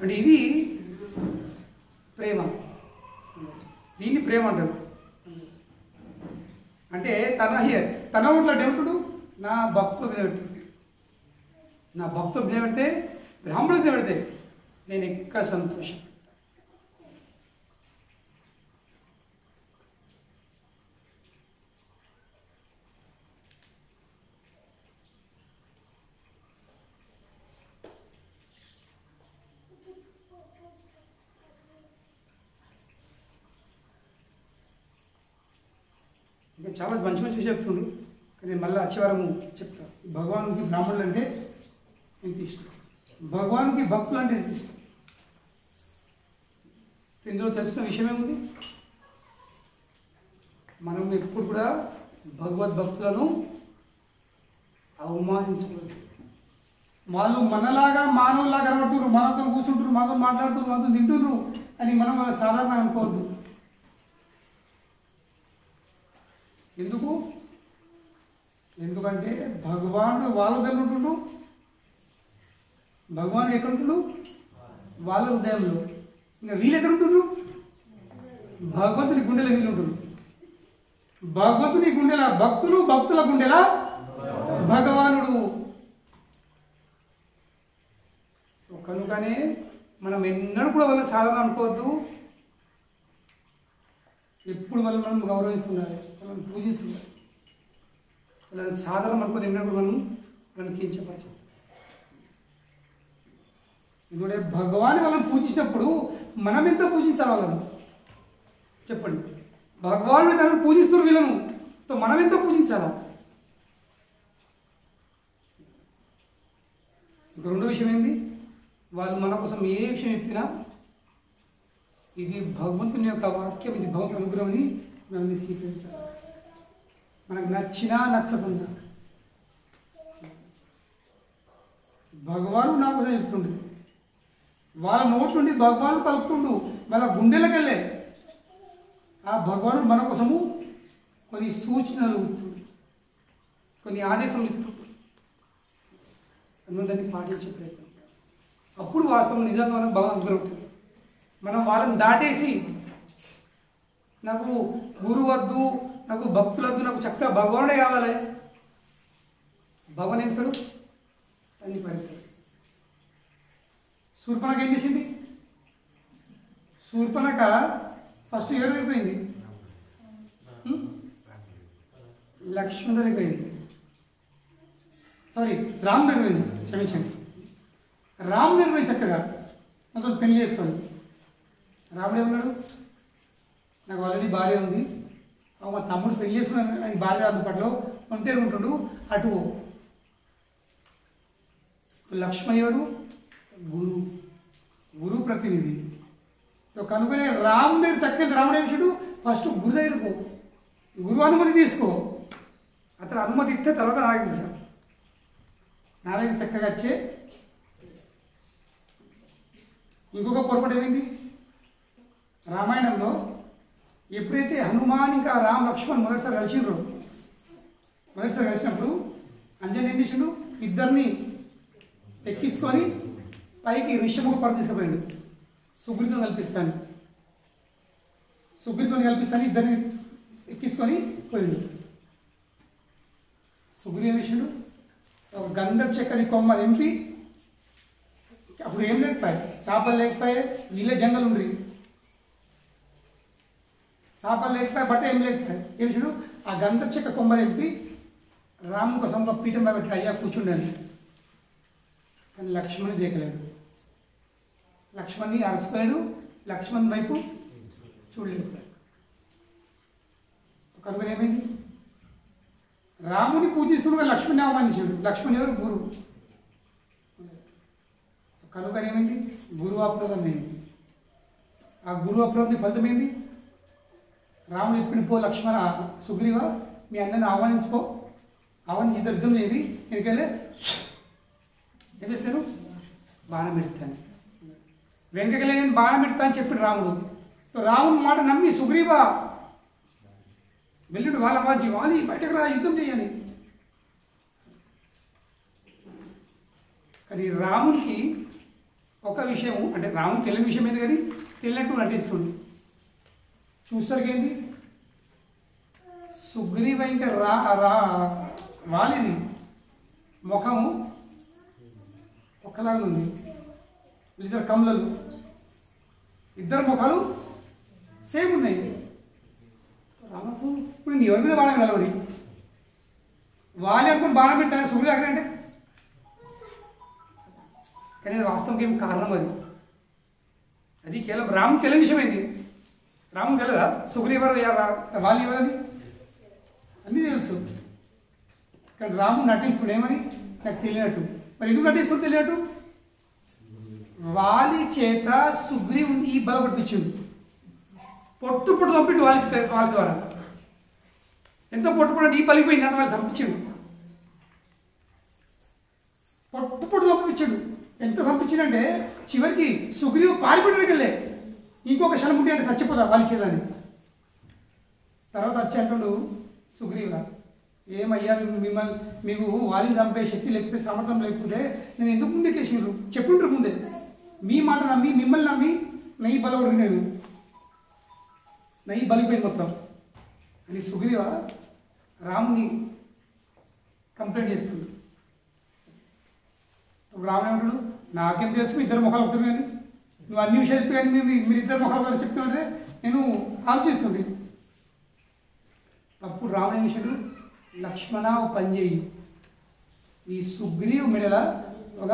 అంటే ఇది ప్రేమ. దీన్ని ప్రేమ అంటారు. అంటే తన ఒంట్లో డెంపుడు నా భక్తులు తినబెట్టు, నా భక్తులు తినబెడితే, బ్రాహ్మణులు తినబెడితే నేను ఎక్కువ సంతోషం. ఇంకా చాలా మంచి మంచి చెప్తుండ్రు, కానీ మళ్ళీ వచ్చేవారము చెప్తా. భగవానుడికి బ్రాహ్మణులు అంటే ఎంత ఇష్టం, భగవానుడికి భక్తులు అంటే ఎంత ఇష్టం. ఇందులో తెలుసుకున్న విషయం ఏముంది? మనం ఎప్పుడు కూడా భగవద్భక్తులను అవమానించకూడదు. వాళ్ళు మనలాగా మానవులాగా కనబడుతున్నారు, మనతో కూర్చుంటారు, మనతో మాట్లాడుతున్నారు, మనతో తింటున్నారు అని మనం వాళ్ళకి సాధారణ అనుకోవద్దు. ఎందుకంటే భగవానుడు వాళ్ళ దగ్గర ఉంటుండు, భగవానుడు ఎక్కడ ఉంటుండు? వాళ్ళ హృదయంలో. ఇంకా వీళ్ళు ఎక్కడ ఉంటుండ్రు? భగవంతుని గుండెల వీళ్ళు ఉంటుండ్రు. భగవంతుని గుండెల భక్తులు, భక్తుల గుండెల భగవానుడు. కనుకనే మనం ఎన్నడూ కూడా వాళ్ళని సాధారణ అనుకోవద్దు. ఎప్పుడు వాళ్ళు మనం గౌరవిస్తున్నారు, వాళ్ళని పూజిస్తున్నారు. వాళ్ళని సాధారణ అనుకుని ఎన్నడూ మనం కించపరచం. ఎందుకంటే భగవాన్ వాళ్ళని పూజించినప్పుడు మనం ఎంత పూజించాలి వాళ్ళను చెప్పండి. భగవానుడు తనను పూజిస్తున్నారు వీళ్ళను, మనం ఎంత పూజించాలా? ఇంక రెండో విషయం ఏంది? వాళ్ళు మన కోసం ఏ విషయం చెప్పినా ఇది భగవంతుని యొక్క వాక్యం, ఇది భగవంతుని అనుగ్రహం అని మనం స్వీకరించాలి. మనకు నచ్చినా నచ్చకుండా భగవాను నా కోసం చెప్తుండు. వాళ్ళ నోటి నుండి భగవాను పలుకుతుండు, వాళ్ళ గుండెలకు వెళ్ళే ఆ భగవానుడు మన కోసము కొన్ని సూచనలు ఇస్తుండు, కొన్ని ఆదేశం ఇస్తుండు. దాన్ని పాటించే ప్రయత్నం. అప్పుడు వాస్తవం నిజంగా మనకు బాగా అనుగ్రహిస్తుంది. మనం వాళ్ళని దాటేసి నాకు గురువు వద్దు, నాకు భక్తులు వద్దు, నాకు చక్కగా భగవానుడే కావాలి, భగవాన్ ఏం సార్ అన్ని పరిస్థితి. శూర్పణఖ ఏం చేసింది? శూర్పణఖ ఫస్ట్ ఎవరు అయిపోయింది? లక్ష్మణ్ దగ్గరికి పోయింది. సారీ, రామ్ దగ్గర పోయింది, క్షమించండి. రామ్ దగ్గర పోయి చక్కగా నాతో పెళ్లి చేసుకొని, రాముడు ఏమన్నాడు? నాకు ఆల్రెడీ భార్య ఉంది, మా తమ్ముడు పెళ్లి చేసుకున్నాను, ఆయన భార్య అందుబాటులో ఒంటరి ఉంటుండు, అటు లక్ష్మణ్ ఎవరు? గురు ప్రతినిధి. కనుకనే రామ్ దగ్గర చక్కగా రాముడు ఏమిషుడు? ఫస్ట్ గురు దగ్గర పో, గురువు అనుమతి తీసుకో. అతను అనుమతి ఇస్తే తర్వాత నారాయణ చక్కగా వచ్చే. ఇంకొక పొరపాటు ఏమైంది రామాయణంలో, ఎప్పుడైతే హనుమాన్ ఇంకా రామ్ లక్ష్మణ్ మొదటిసారి కలిసినప్పుడు అంజన్ ఏం చేసిండు, ఇద్దరిని ఎక్కించుకొని పైకి ఋష్యముఖ పర్వతం తీసుకుపోయాడు. సుగ్రీతో కల్పిస్తాను ఇద్దరిని ఎక్కించుకొని పోయాడు. సుగ్రీవ విషయుడు ఒక గంధం చెక్కని కొమ్మ ఎంపి, అప్పుడు ఏం లేకపోయాయి, చేపలు లేకపోయాయి, వీళ్ళే జంగల్ ఉండ్రి, చేపలు లేకపోయాయి, బట్ట ఏం లేకపోయాయి. ఏం చూడు ఆ గంధం చెక్క కొమ్మ ఎంపి రాము కోసం ఒక పీఠం పెట్టి అయ్యా కూర్చుండాను. కానీ లక్ష్మణ్ని దేకలేడు. లక్ష్మణ్ని అరసిపోయాడు. లక్ష్మణ్ వైపు చూడలేదు. కనుక ఏమైంది, రాముని పూజిస్తుండగా లక్ష్మణ్ని అవమానించాడు. లక్ష్మణ్ ఎవరు, గురువు. కనుక ఏమైంది, గురువు అప్రోధం అయింది. ఆ గురువు అప్రోధం ఫలితం ఏంది, రాముడు ఎప్పుడు పో లక్ష్మణ సుగ్రీవ మీ అందరిని ఆహ్వానించుకో, ఆహ్వానించి ఇద్దరు యుద్ధం చేయండి, ఎందుకెళ్ళి ఏం చేస్తాను బాణం పెడతాను, వెనకకెళ్ళి నేను బాణం పెడతా అని చెప్పాడు రాముడు. సో రాముడు మాట నమ్మి సుగ్రీవ వెళ్ళుడు, వాళ్ళ వాలి బయటకు రా, యుద్ధం చేయాలి. కానీ రాముడికి ఒక విషయం, అంటే రాముడికి తెలియని విషయం ఏంది కానీ తెలియనట్టు నటిస్తుంది. చూసరికి ఏంది, సుగ్రీవ ఇంకా వాలిది ముఖము ఒక్కలాగా ఉంది. ఇద్దరు కమలలు, ఇద్దరు ముఖాలు సేమ్ ఉన్నాయి. రామతో ఇప్పుడు నీ ఎవరి మీద బాణం వెళ్ళవని వాలి అనుకుని బాణం పెట్టాను సుగ్రీవ అంటే, కానీ అది వాస్తవంగా ఏం కారణం, అది కేవలం రాము తెలియని విషయం ఏంది. రాము తెలియదా సుగ్రీవ వాలి ఎవరని, అన్నీ తెలుసు. కానీ రాము నటిస్తుడు ఏమని నాకు తెలియనట్టు. మరి ఎందుకు నటిస్తుడు తెలియనట్టు, వాలి చేత సుగ్రీవుని ఈ బలపట్టించిండు. పొట్టు చంపిండు వాళ్ళ ద్వారా. ఎంత పొట్టు ఈ పలిగిపోయింది అని వాళ్ళు చంపించిండు. పొట్టు చంపించాడు. ఎంత చంపించిందంటే చివరికి సుగ్రీవు పారిపోవడానికి వెళ్ళే, ఇంకొక శలముంటి అంటే చచ్చిపోతా వాళ్ళు చేయాలని. తర్వాత వచ్చి అంటుడు సుగ్రీవ, ఏమయ్యా మిమ్మల్ని మీకు వాళ్ళని చంపే శక్తి లేకపోతే సమర్థం లేకపోతే నేను ఎందుకు ముందే కేసిండ్రు చెప్పుండ్రు ముందే. మీ మాట నమ్మి మిమ్మల్ని నమ్మి నెయ్యి బలవడు, నేను నెయ్యి బలిపోయింది మొత్తం అని సుగ్రీవ రాముని కంప్లైంట్ చేస్తుంది. రాముడు ఏమంటాడు, నాకేం తెలుసు ఇద్దరు ముఖాలు ఒకటి కానీ నువ్వు అన్ని విషయాలు చెప్తే కానీ మీరు ఇద్దరు ముఖాలు చెప్తుంటే నేను ఆలోచిస్తుంది. అప్పుడు రాముడు ఏం చేశాడు, లక్ష్మణ పని చేయి, ఈ సుగ్రీవు మెడల ఒక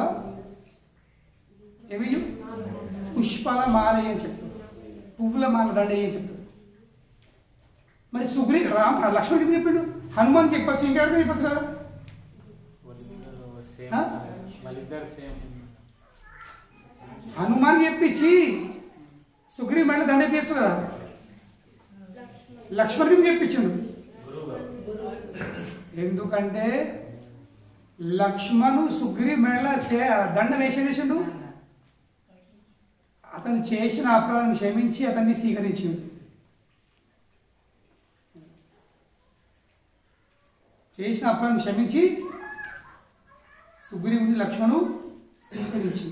ఏమి పుష్పాల మాల అని చెప్తాడు, పువ్వుల మాల దండ అని చెప్తాడు. మరి లక్ష్మణుడికి చెప్పాడు, హనుమాన్కి చెప్పచ్చు, ఇంకెవరికి చెప్పచ్చు కదా. హనుమాన్ చెప్పించి సుగ్రీవ్ మెడల దండ వేయచ్చు కదా, లక్ష్మణుడికి చెప్పించాడు. ఎందుకంటే లక్ష్మణు సుగ్రీవ్ మెడల దండ వేసిండు, అతను చేసిన అపరాధం క్షమించి అతన్ని స్వీకరించాడు. చేసిన అపరాధం క్షమించి సుగ్రీవుని లక్ష్మణు స్వీకరించి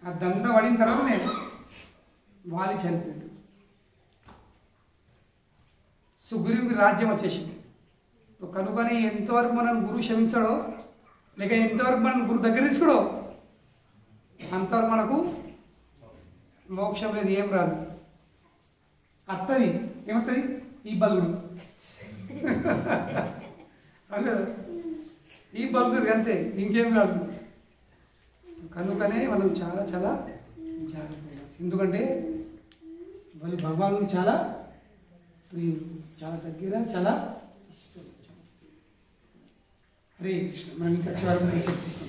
ఆ దండ పడిన తర్వాతనే వాలి చనిపోయాడు. సుగ్రీవుకి రాజ్యం వచ్చేసింది. కనుకొని ఎంతవరకు మనం గురువు క్షమించాడో లేక ఎంతవరకు మనం గురువు దగ్గర తీసుకోడో అంతవరకు మనకు మోక్షం లేదు, ఏం రాదు. అత్తది ఏమవుతుంది, ఈ బలుగుడు అదే ఈ బలుగుతుంది అంతే, ఇంకేం రాదు. కనుకనే మనం చాలా చాలా జాగ్రత్తగా, ఎందుకంటే వాళ్ళు భగవాను చాలా ప్రియుడు, చాలా దగ్గర, చాలా ఇష్టం. హరే కృష్ణ. మనం ఇంకా చివరి చర్చిస్తాం.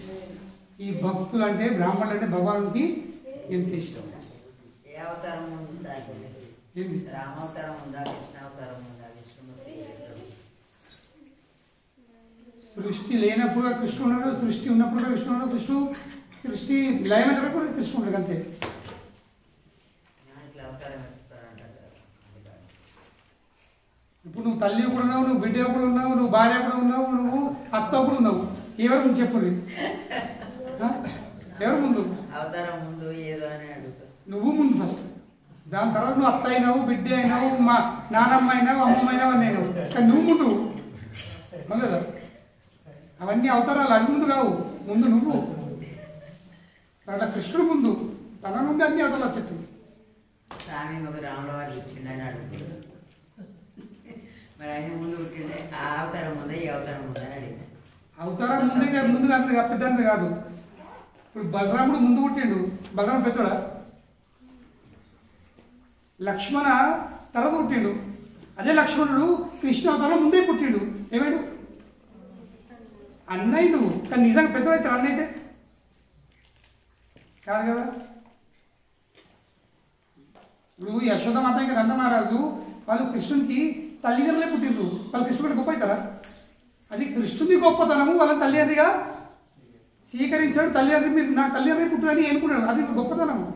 ఈ భక్తులు అంటే బ్రాహ్మణులు అంటే భగవానుడికి ఎంత ఇష్టం. ఏంది రామావతారం ఉందా కృష్ణావతారం ఉందా విష్ణుమూర్తి సృష్టి లేనప్పుడు కృష్ణుడు ఉన్నాడు, సృష్టి ఉన్నప్పుడు విష్ణుడు ఉన్నాడు. సృష్టి లయమైనప్పుడు కృష్ణుడు ఉన్నాడు అంతే. ఇట్లా అవతారం ఎత్తుతారంటారు కదా. ఇప్పుడు నువ్వు తల్లి కూడా ఉన్నావు, నువ్వు బిడ్డ కూడా ఉన్నావు, నువ్వు భార్య కూడా ఉన్నావు, నువ్వు అత్త కూడా ఉన్నావు. ఎవరు ముందు చెప్పు, ఎవరు ముందు? అవతారం ముందు ఏదో అని అడుగుతా. నువ్వు ముందు ఫస్ట్, దాని తర్వాత నువ్వు అత్త అయినావు, బిడ్డ అయినావు, మా నానమ్మ అయినావు, అమ్మమ్మ అయినావు అని అయినావు. కానీ నువ్వు ముందు కదా. అవన్నీ అవతారాలు అవి ముందు కావు, ముందు నువ్వు. అట్లా కృష్ణుడు ముందు, తన నుండి అన్ని అవతారాలు చెప్పింది. స్వామి ఒక రాముల వారు ఇచ్చిండని అడుగుతుంది. మరి ఆయన ముందు పుట్టిండే ఆ అవతారం ముందే ఈ అవతారం ముందే అని అడిగింది. అవతారం ముందే కాదు, ముందు కాదు, పెద్ద కాదు. ఇప్పుడు బలరాముడు ముందు పుట్టిండు, బలరాముడు పెద్దోడా? లక్ష్మణ తర్వాత పుట్టిండు. అదే లక్ష్మణుడు కృష్ణ అవతారం ముందే పుట్టిండు. ఏమైండు? అన్నయ్య నువ్వు, కానీ నిజంగా పెద్దోడైతే అన్నైతే కాదు కదా. ఇప్పుడు యశోదమాత ఇంకా నందమహారాజు వాళ్ళు కృష్ణునికి తల్లిదండ్రులే పుట్టిండ్రు. వాళ్ళు కృష్ణుడు గొప్ప అవుతారా? అది కృష్ణుడి గొప్పతనము. వాళ్ళని తల్లిదండ్రిగా స్వీకరించాడు. తల్లిదండ్రి మీరు నా తల్లిదండ్రి పుట్టినని అనుకున్నాడు, అది గొప్పతనము.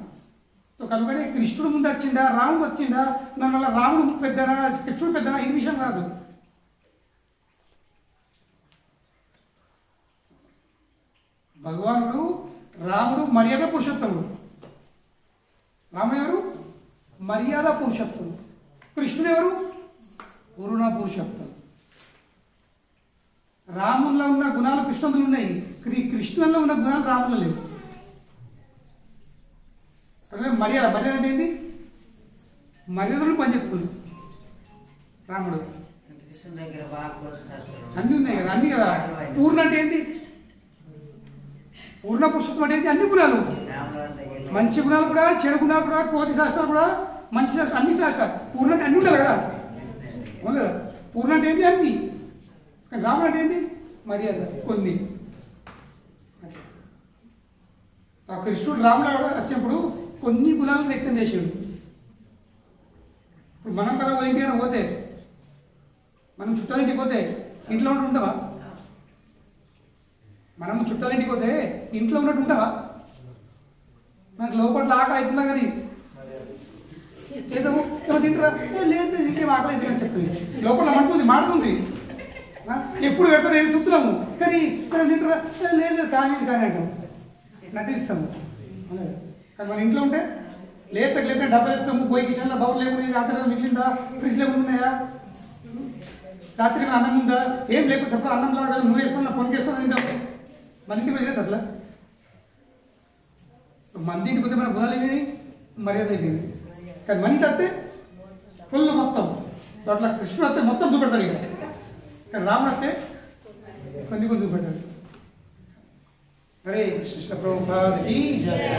కనుకనే కృష్ణుడు ముందు వచ్చిండా, రాముడు వచ్చిండా, దానివల్ల రాముడు పెద్దనా కృష్ణుడు పెద్దనా ఈ విషయం కాదు. భగవానుడు రాముడు మర్యాద పురుషోత్తముడు. రాముడు ఎవరు? మర్యాద పురుషోత్తముడు. కృష్ణుడు ఎవరు? పూర్ణ పురుషోత్తముడు. రాముల్లో ఉన్న గుణాలు కృష్ణులు ఉన్నాయి, కృష్ణుల్లో ఉన్న గుణాలు రాముల్లో లేవు. మర్యాద అంటే ఏంటి? మర్యాదలు పనిచేస్తుంది రాముడు. కృష్ణుడి దగ్గర బాగా అన్నీ ఉన్నాయి కదా, అన్నీ కదా. పూర్ణ అంటే ఏంటి? పూర్ణ పురుషత్వం అంటే ఏంటి? అన్ని గుణాలు, మంచి గుణాలు కూడా, చెడు గుణాలు కూడా, కోతి శాస్త్రాలు కూడా, మంచి శాస్త్రం, అన్ని శాస్త్రాలు. పూర్ణ అంటే అన్ని ఉండాలి కదా, అవును కదా. పూర్ణ అంటే ఏంటి? అన్ని. కానీ రాముడు అంటే ఏంటి? మర్యాద కొన్ని. ఆ కృష్ణుడు రాముడు వచ్చినప్పుడు కొన్ని గుణాలను వ్యక్తం చేసాడు. ఇప్పుడు మనం కదా ఇంటికి పోతే, మనం చుట్టాలింటికి పోతే ఇంట్లో ఉన్నట్టు ఉండవా? మనము చుట్టాలింటికి పోతే ఇంట్లో ఉన్నట్టు ఉండవా? మనకు లోపల ఆకలి అవుతుందా కానీ ఏదో తింటారా? లేదు ఇంకేం ఆకలి అవుతుంది అని చెప్తుంది. లోపల మాడుతుంది. ఎప్పుడు పెడతారు ఏం చూస్తున్నాము, కానీ తింటారా? లేదు కానీ అంటాం, నటిస్తాము. కానీ మన ఇంట్లో ఉంటే లేత డబ్బులు ఎత్తాము, పోయి కిచెన్లో బౌల్ లేకుండా రాత్రి మిగిలిందా, ఫ్రిడ్జ్ లేకుండా ఉన్నాయా, రాత్రి అన్నం ఉందా, ఏం లేకపోతే తప్ప అన్నంలో నువ్వు వేసుకున్నా పొంగి వేసుకుని తింటావు. మన ఇంటికి పోయి అట్లా మంది ఇంటికి పోతే మన గుణాలు అయిపోయినాయి, మర్యాద అయిపోయింది. కానీ మన ఇంటి వస్తే ఫుల్ మొత్తం అట్లా. కృష్ణుడు వస్తే మొత్తం చూపెడతాడు ఇక, కానీ రాముడు వస్తే కొన్ని చూపెట్టాడు. హరే కృష్ణ ప్రభుపాద కీ జయ.